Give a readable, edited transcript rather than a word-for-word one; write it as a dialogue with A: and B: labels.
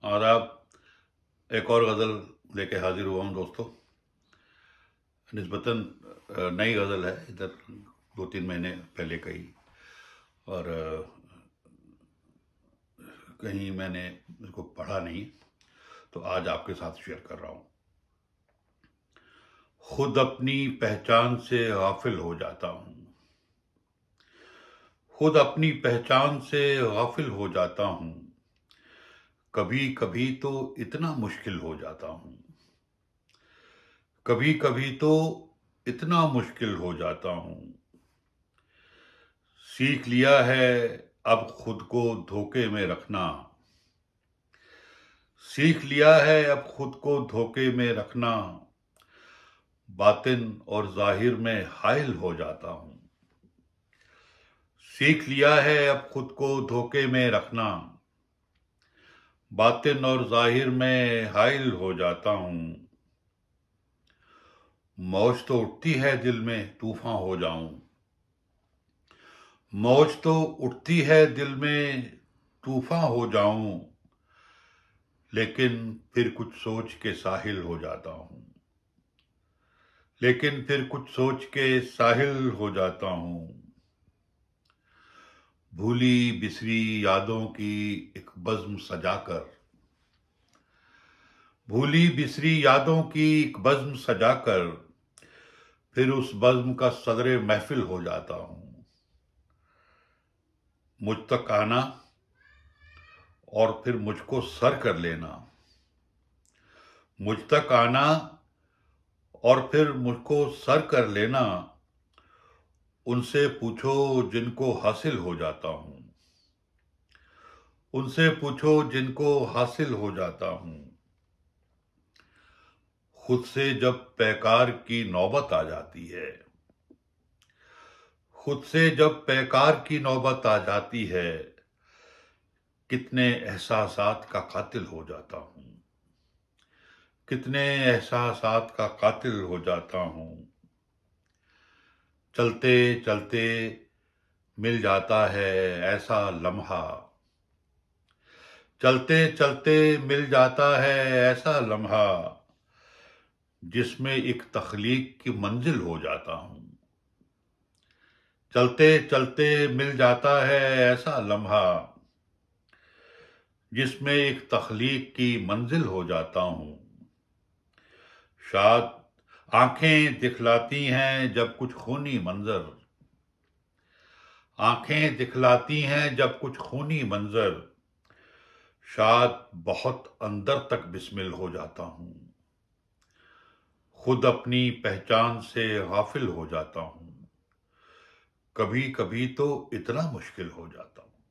A: आदाब। एक और गज़ल लेके हाजिर हुआ हूँ दोस्तों। निस्बतन नई गज़ल है, इधर 2-3 महीने पहले कही और कहीं मैंने इसको पढ़ा नहीं, तो आज आपके साथ शेयर कर रहा हूँ। खुद अपनी पहचान से गाफिल हो जाता हूँ, खुद अपनी पहचान से गाफिल हो जाता हूँ। कभी कभी तो इतना मुश्किल हो जाता हूँ, कभी कभी तो इतना मुश्किल हो जाता हूँ। सीख लिया है अब खुद को धोखे में रखना, सीख लिया है अब खुद को धोखे में रखना। बातिन और जाहिर में हाइल हो जाता हूँ, सीख लिया है अब खुद को धोखे में रखना। बातिन और जाहिर में हाइल हो जाता हूँ। मौज तो उठती है दिल में तूफान हो जाऊं, मौज तो उठती है दिल में तूफान हो जाऊं। लेकिन फिर कुछ सोच के साहिल हो जाता हूं, लेकिन फिर कुछ सोच के साहिल हो जाता हूं। भूली बिसरी यादों की एक बज़्म सजाकर, भूली बिसरी यादों की एक बज़्म सजाकर, फिर उस बज़्म का सदरे महफिल हो जाता हूं। मुझ तक आना और फिर मुझको सर कर लेना, मुझ तक आना और फिर मुझको सर कर लेना। उनसे पूछो जिनको हासिल हो जाता हूं, उनसे पूछो जिनको हासिल हो जाता हूं। खुद से जब पैकार की नौबत आ जाती है, खुद से जब पैकार की नौबत आ जाती है, कितने एहसासात का कातिल हो जाता हूं, कितने एहसासात का कातिल हो जाता हूं। चलते चलते मिल जाता है ऐसा लम्हा, चलते चलते मिल जाता है ऐसा लम्हा, जिसमें एक तख्लीक की मंजिल हो जाता हूं। चलते चलते मिल जाता है ऐसा लम्हा, जिसमें एक तख्लीक की मंजिल हो जाता हूं। शायद आंखें दिखलाती हैं जब कुछ खूनी मंजर, आंखें दिखलाती हैं जब कुछ खूनी मंजर, शायद बहुत अंदर तक बिस्मिल हो जाता हूं। खुद अपनी पहचान से गाफिल हो जाता हूं, कभी कभी तो इतना मुश्किल हो जाता हूं।